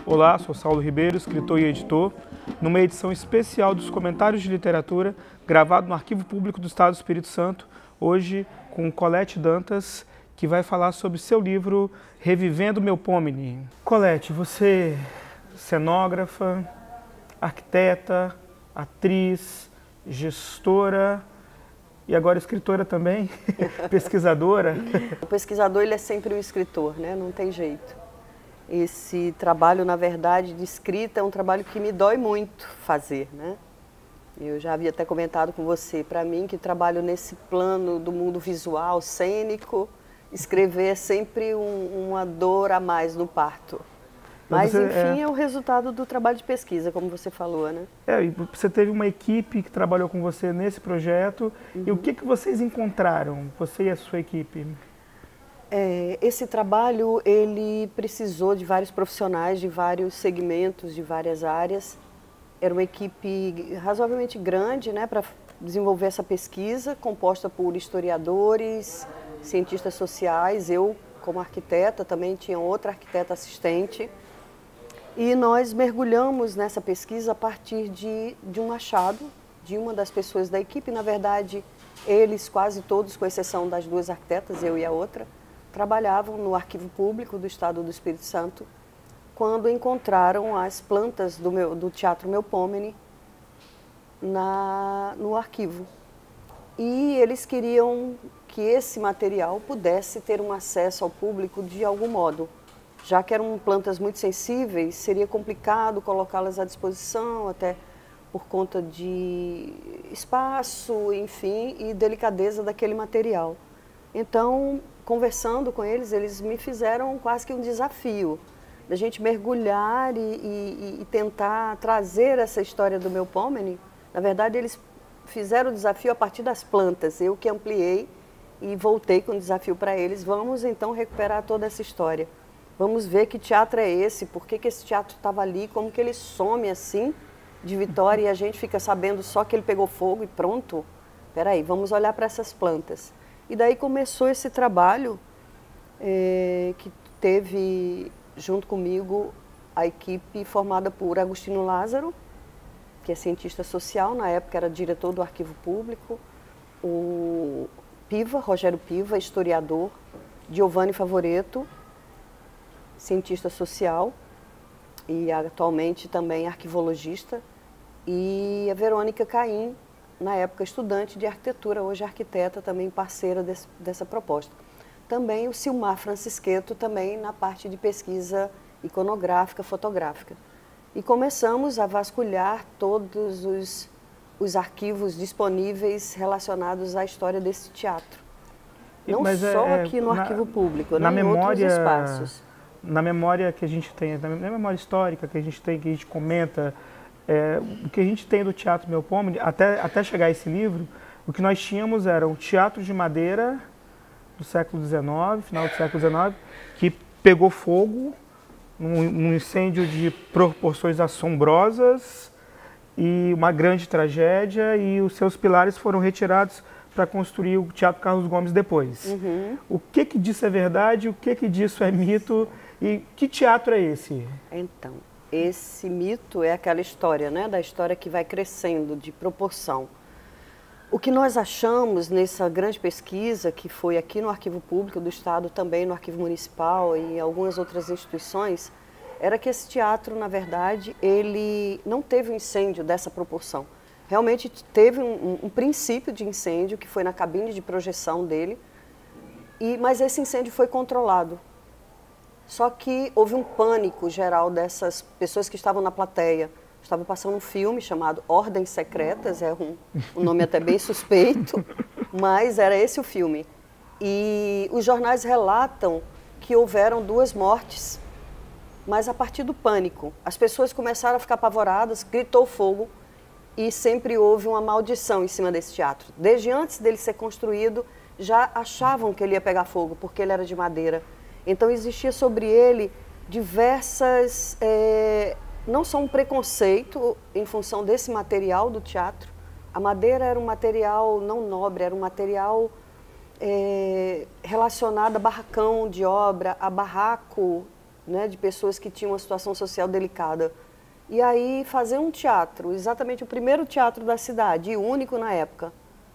Olá, sou Saulo Ribeiro, escritor e editor, numa edição especial dos Comentários de Literatura, gravado no Arquivo Público do Estado do Espírito Santo, hoje com Colete Dantas, que vai falar sobre seu livro Revivendo Melpomene. Colete, você é cenógrafa, arquiteta, atriz, gestora e agora escritora também, pesquisadora. O pesquisador ele é sempre um escritor, né? Não tem jeito. Esse trabalho, na verdade, de escrita é um trabalho que me dói muito fazer, né? Eu já havia até comentado com você, para mim, que trabalho nesse plano do mundo visual, cênico, escrever é sempre uma dor a mais no parto. Mas, enfim, é o resultado do trabalho de pesquisa, como você falou, né? E você teve uma equipe que trabalhou com você nesse projeto. E o que vocês encontraram, você e a sua equipe? Esse trabalho, ele precisou de vários profissionais, de vários segmentos, de várias áreas. Era uma equipe razoavelmente grande, né, para desenvolver essa pesquisa, composta por historiadores, cientistas sociais. Eu, como arquiteta, também tinha outra arquiteta assistente. E nós mergulhamos nessa pesquisa a partir de um achado de uma das pessoas da equipe. Na verdade, eles, quase todos, com exceção das duas arquitetas, eu e a outra, trabalhavam no Arquivo Público do Estado do Espírito Santo quando encontraram as plantas do Teatro Melpomene no arquivo. E eles queriam que esse material pudesse ter um acesso ao público de algum modo. Já que eram plantas muito sensíveis, seria complicado colocá-las à disposição, até por conta de espaço, enfim, e delicadeza daquele material. Então, conversando com eles, eles me fizeram quase que um desafio da gente mergulhar e tentar trazer essa história do Melpomene. Na verdade, eles fizeram o desafio a partir das plantas, eu que ampliei e voltei com o desafio para eles. Vamos então recuperar toda essa história. Vamos ver que teatro é esse, por que esse teatro estava ali, como que ele some assim de Vitória e a gente fica sabendo só que ele pegou fogo e pronto. Espera aí, vamos olhar para essas plantas. E daí começou esse trabalho que teve junto comigo a equipe formada por Agostinho Lázaro, que é cientista social, na época era diretor do Arquivo Público, o Piva, Rogério Piva, historiador, Giovanni Favoreto, cientista social e atualmente também arquivologista, e a Verônica Caim, na época estudante de arquitetura, hoje arquiteta, também parceira dessa proposta. Também o Silmar Francisqueto, também na parte de pesquisa iconográfica, fotográfica. E começamos a vasculhar todos os arquivos disponíveis relacionados à história desse teatro. Não só aqui no Arquivo Público, né, em outros espaços. Na memória que a gente tem, na memória histórica que a gente tem, que a gente comenta, o que a gente tem do Teatro Melpomene, até chegar a esse livro, o que nós tínhamos era o teatro de madeira do século XIX, final do século XIX, que pegou fogo num incêndio de proporções assombrosas e uma grande tragédia, e os seus pilares foram retirados para construir o Teatro Carlos Gomes depois. O que disso é verdade, o que disso é mito e que teatro é esse? Então, esse mito é aquela história, né, da história que vai crescendo de proporção. O que nós achamos nessa grande pesquisa, que foi aqui no Arquivo Público do Estado, também no Arquivo Municipal e em algumas outras instituições, era que esse teatro, na verdade, ele não teve um incêndio dessa proporção. Realmente teve um princípio de incêndio, que foi na cabine de projeção dele, mas esse incêndio foi controlado. Só que houve um pânico geral dessas pessoas que estavam na plateia. Estava passando um filme chamado Ordens Secretas, um nome até bem suspeito, mas era esse o filme. E os jornais relatam que houveram 2 mortes, mas a partir do pânico. As pessoas começaram a ficar apavoradas, gritou fogo, e sempre houve uma maldição em cima desse teatro. Desde antes dele ser construído, já achavam que ele ia pegar fogo, porque ele era de madeira. Então existia sobre ele diversas... não só um preconceito em função desse material do teatro. A madeira era um material não nobre, era um material relacionada a barracão de obra, a barraco, né, de pessoas que tinham uma situação social delicada. E aí fazer um teatro, exatamente o primeiro teatro da cidade, e único na época,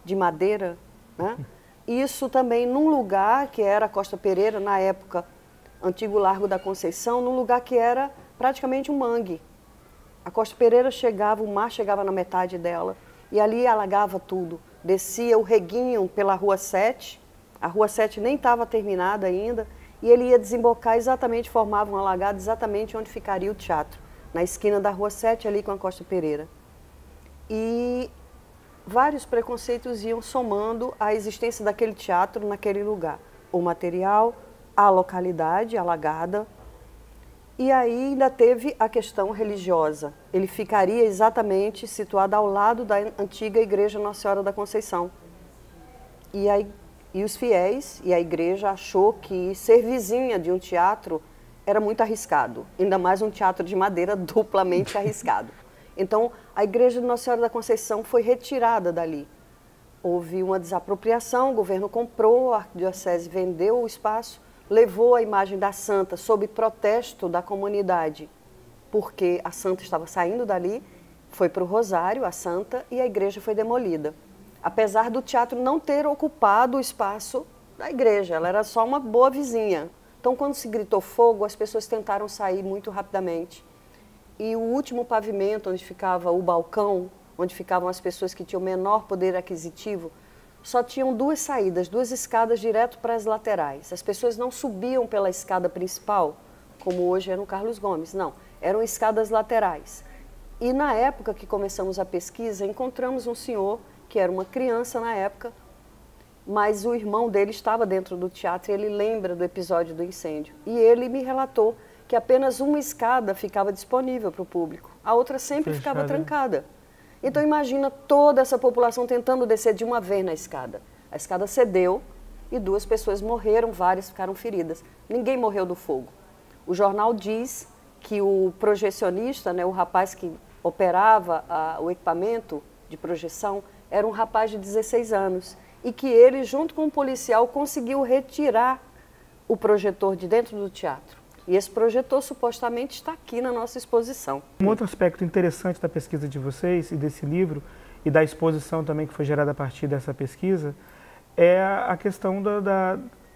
de madeira, né? Isso também num lugar que era a Costa Pereira, na época, antigo Largo da Conceição, num lugar que era praticamente um mangue. A Costa Pereira chegava, o mar chegava na metade dela, e ali alagava tudo. Descia o reguinho pela Rua 7, a Rua 7 nem estava terminada ainda, e ele ia desembocar exatamente, formava um alagado exatamente onde ficaria o teatro, na esquina da Rua 7, ali com a Costa Pereira. E vários preconceitos iam somando a existência daquele teatro naquele lugar. O material, a localidade alagada, e aí ainda teve a questão religiosa. Ele ficaria exatamente situado ao lado da antiga Igreja Nossa Senhora da Conceição. E os fiéis e a igreja achou que ser vizinha de um teatro era muito arriscado, ainda mais um teatro de madeira duplamente arriscado. Então, a Igreja de Nossa Senhora da Conceição foi retirada dali. Houve uma desapropriação, o governo comprou, a arquidiocese vendeu o espaço, levou a imagem da santa sob protesto da comunidade, porque a santa estava saindo dali, foi para o Rosário, a santa, e a igreja foi demolida. Apesar do teatro não ter ocupado o espaço da igreja, ela era só uma boa vizinha. Então, quando se gritou fogo, as pessoas tentaram sair muito rapidamente. E o último pavimento, onde ficava o balcão, onde ficavam as pessoas que tinham menor poder aquisitivo, só tinham duas saídas, duas escadas direto para as laterais. As pessoas não subiam pela escada principal, como hoje é no Carlos Gomes, não. Eram escadas laterais. E na época que começamos a pesquisa, encontramos um senhor, que era uma criança na época, mas o irmão dele estava dentro do teatro e ele lembra do episódio do incêndio. E ele me relatou que apenas uma escada ficava disponível para o público, a outra sempre ficava trancada. Então imagina toda essa população tentando descer de uma vez na escada. A escada cedeu e duas pessoas morreram, várias ficaram feridas. Ninguém morreu do fogo. O jornal diz que o projecionista, né, o rapaz que operava o equipamento de projeção, era um rapaz de 16 anos. E que ele, junto com um policial, conseguiu retirar o projetor de dentro do teatro. E esse projetor supostamente está aqui na nossa exposição. Um outro aspecto interessante da pesquisa de vocês e desse livro, e da exposição também que foi gerada a partir dessa pesquisa, é a questão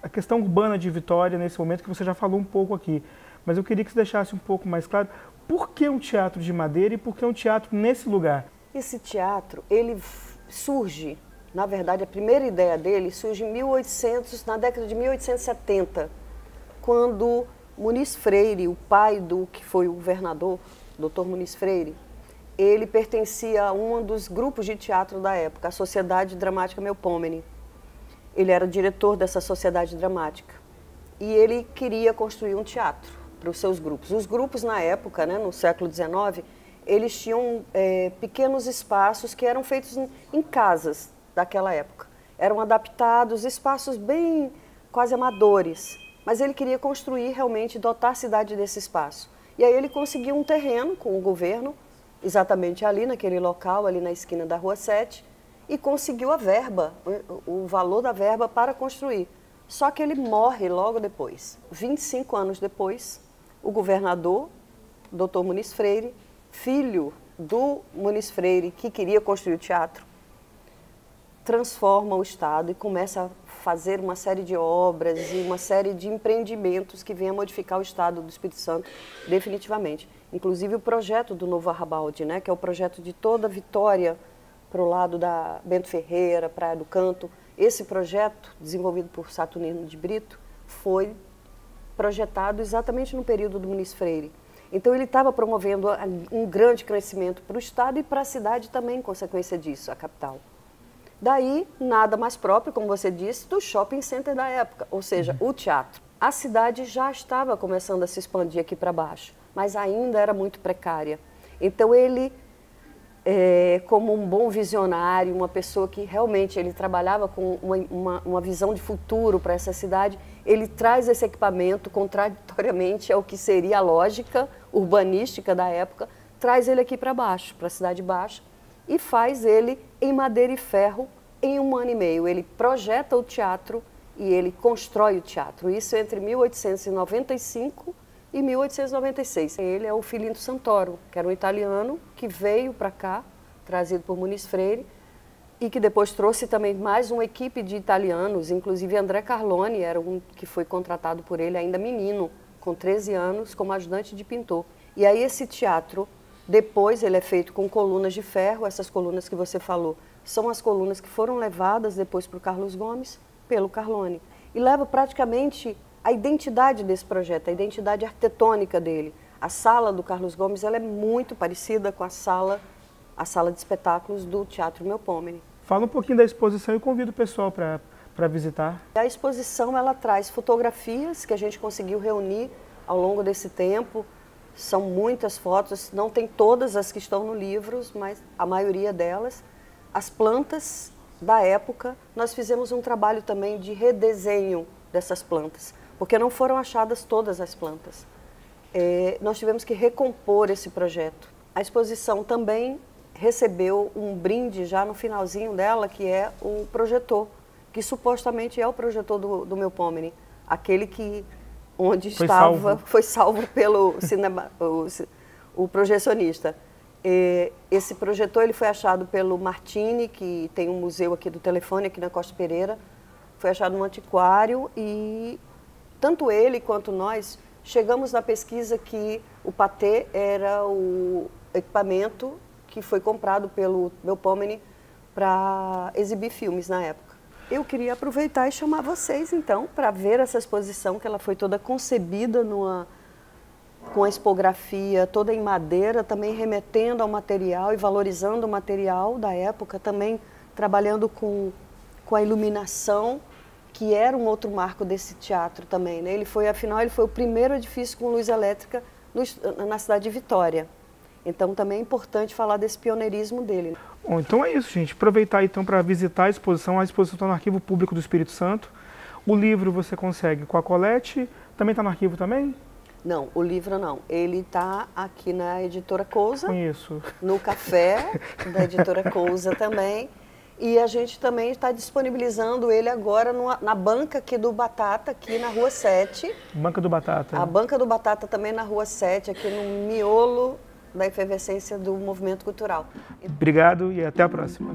a questão urbana de Vitória, nesse momento que você já falou um pouco aqui. Mas eu queria que você deixasse um pouco mais claro, por que um teatro de madeira e por que um teatro nesse lugar? Esse teatro, ele surge, na verdade, a primeira ideia dele surge em 1800, na década de 1870, quando Muniz Freire, o pai do que foi o governador, Dr. Muniz Freire, ele pertencia a um dos grupos de teatro da época, a Sociedade Dramática Melpomene. Ele era diretor dessa sociedade dramática e ele queria construir um teatro para os seus grupos. Os grupos na época, né, no século XIX, eles tinham pequenos espaços que eram feitos em casas daquela época. Eram adaptados, espaços bem quase amadores. Mas ele queria construir realmente, dotar a cidade desse espaço. E aí ele conseguiu um terreno com o governo, exatamente ali naquele local, ali na esquina da Rua 7, e conseguiu a verba, o valor da verba para construir. Só que ele morre logo depois. 25 anos depois, o governador, Dr. Muniz Freire, filho do Muniz Freire, que queria construir o teatro, transforma o Estado e começa a fazer uma série de obras e uma série de empreendimentos que venham modificar o Estado do Espírito Santo definitivamente. Inclusive o projeto do Novo Arrabalde, né, que é o projeto de toda Vitória para o lado da Bento Ferreira, Praia do Canto. Esse projeto, desenvolvido por Saturnino de Brito, foi projetado exatamente no período do Muniz Freire. Então ele estava promovendo um grande crescimento para o Estado e para a cidade também, em consequência disso, a capital. Daí, nada mais próprio, como você disse, do shopping center da época, ou seja, o teatro. A cidade já estava começando a se expandir aqui para baixo, mas ainda era muito precária. Então ele, como um bom visionário, uma pessoa que realmente ele trabalhava com uma visão de futuro para essa cidade, ele traz esse equipamento, contraditoriamente ao que seria a lógica urbanística da época, traz ele aqui para baixo, para a Cidade Baixa, e faz ele em madeira e ferro em 1 ano e meio. Ele projeta o teatro e ele constrói o teatro. Isso entre 1895 e 1896. Ele é o Filinto Santoro, que era um italiano que veio para cá, trazido por Muniz Freire, e que depois trouxe também mais uma equipe de italianos, inclusive André Carlone, era um que foi contratado por ele ainda menino, com 13 anos, como ajudante de pintor. E aí esse teatro, depois ele é feito com colunas de ferro, essas colunas que você falou, são as colunas que foram levadas depois para o Carlos Gomes, pelo Carlone. E leva praticamente a identidade desse projeto, a identidade arquitetônica dele. A sala do Carlos Gomes ela é muito parecida com a sala de espetáculos do Teatro Melpomene. Fala um pouquinho da exposição e convido o pessoal para visitar. A exposição ela traz fotografias que a gente conseguiu reunir ao longo desse tempo. São muitas fotos, não tem todas as que estão no livro, mas a maioria delas. As plantas da época, nós fizemos um trabalho também de redesenho dessas plantas, porque não foram achadas todas as plantas. Nós tivemos que recompor esse projeto. A exposição também recebeu um brinde já no finalzinho dela, que é o projetor, que supostamente é o projetor do Melpomene, aquele que onde foi salvo pelo o projecionista. Esse projetor ele foi achado pelo Martini, que tem um museu aqui do telefone, aqui na Costa Pereira, foi achado no antiquário e tanto ele quanto nós chegamos na pesquisa que o patê era o equipamento que foi comprado pelo Melpomene para exibir filmes na época. Eu queria aproveitar e chamar vocês, então, para ver essa exposição, que ela foi toda concebida com a expografia toda em madeira, também remetendo ao material e valorizando o material da época, também trabalhando com a iluminação, que era um outro marco desse teatro também, né? Afinal, ele foi o primeiro edifício com luz elétrica na cidade de Vitória. Então, também é importante falar desse pioneirismo dele. Bom, então é isso, gente. Aproveitar então para visitar a exposição está no Arquivo Público do Espírito Santo. O livro você consegue com a Colette, também está no arquivo também? Não, o livro não. Ele está aqui na Editora Cousa. Conheço. No café da Editora Cousa também. E a gente também está disponibilizando ele agora na banca aqui do Batata, aqui na Rua 7. Banca do Batata. A Banca do Batata também na Rua 7, aqui no miolo da efervescência do movimento cultural. Obrigado e até a próxima.